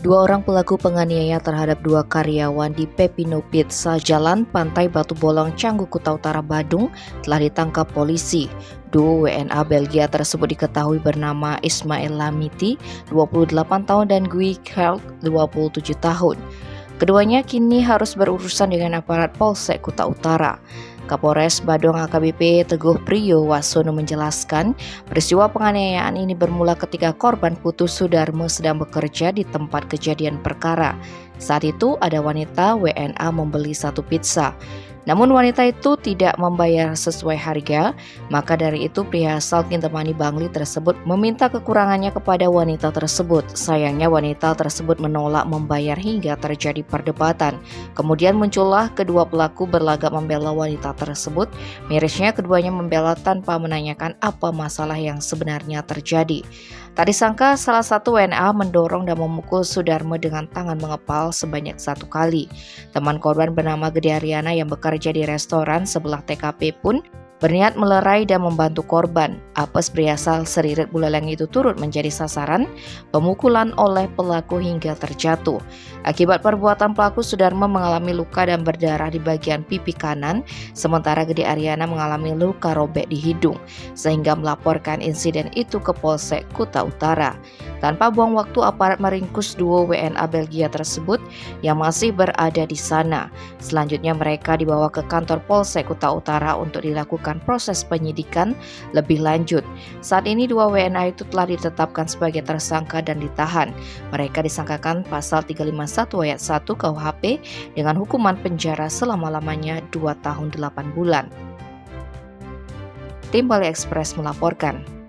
Dua orang pelaku penganiaya terhadap dua karyawan di Pepino Pizza Jalan Pantai Batu Bolong, Canggu, Kuta Utara, Badung telah ditangkap polisi. Duo WNA Belgia tersebut diketahui bernama Ismail Lamiti, 28 tahun dan Gui Kerl, 27 tahun. Keduanya kini harus berurusan dengan aparat Polsek Kuta Utara. Kapolres Badung AKBP Teguh Priyo Wasono menjelaskan, peristiwa penganiayaan ini bermula ketika korban Putu Sudarmo sedang bekerja di tempat kejadian perkara. Saat itu ada wanita WNA membeli satu pizza. Namun wanita itu tidak membayar sesuai harga, maka dari itu pria asal Kintamani Bangli tersebut meminta kekurangannya kepada wanita tersebut. Sayangnya wanita tersebut menolak membayar hingga terjadi perdebatan. Kemudian muncullah kedua pelaku berlagak membela wanita tersebut. Mirisnya keduanya membela tanpa menanyakan apa masalah yang sebenarnya terjadi. Tak disangka salah satu WNA mendorong dan memukul Sudarmo dengan tangan mengepal sebanyak 1 kali. Teman korban bernama Gede Ariana yang bekerja di restoran sebelah TKP pun berniat melerai dan membantu korban. Apes pria asal Seririt Buleleng itu turut menjadi sasaran pemukulan oleh pelaku hingga terjatuh. Akibat perbuatan pelaku, Sudarmo mengalami luka dan berdarah di bagian pipi kanan, sementara Gede Ariana mengalami luka robek di hidung, sehingga melaporkan insiden itu ke Polsek Kuta Utara. Tanpa buang waktu, aparat meringkus duo WNA Belgia tersebut yang masih berada di sana. Selanjutnya mereka dibawa ke kantor Polsek Kuta Utara untuk dilakukan proses penyidikan lebih lanjut. Saat ini dua WNA itu telah ditetapkan sebagai tersangka dan ditahan. Mereka disangkakan pasal 351 ayat 1 KUHP dengan hukuman penjara selama-lamanya 2 tahun 8 bulan. Tim Bali Express melaporkan.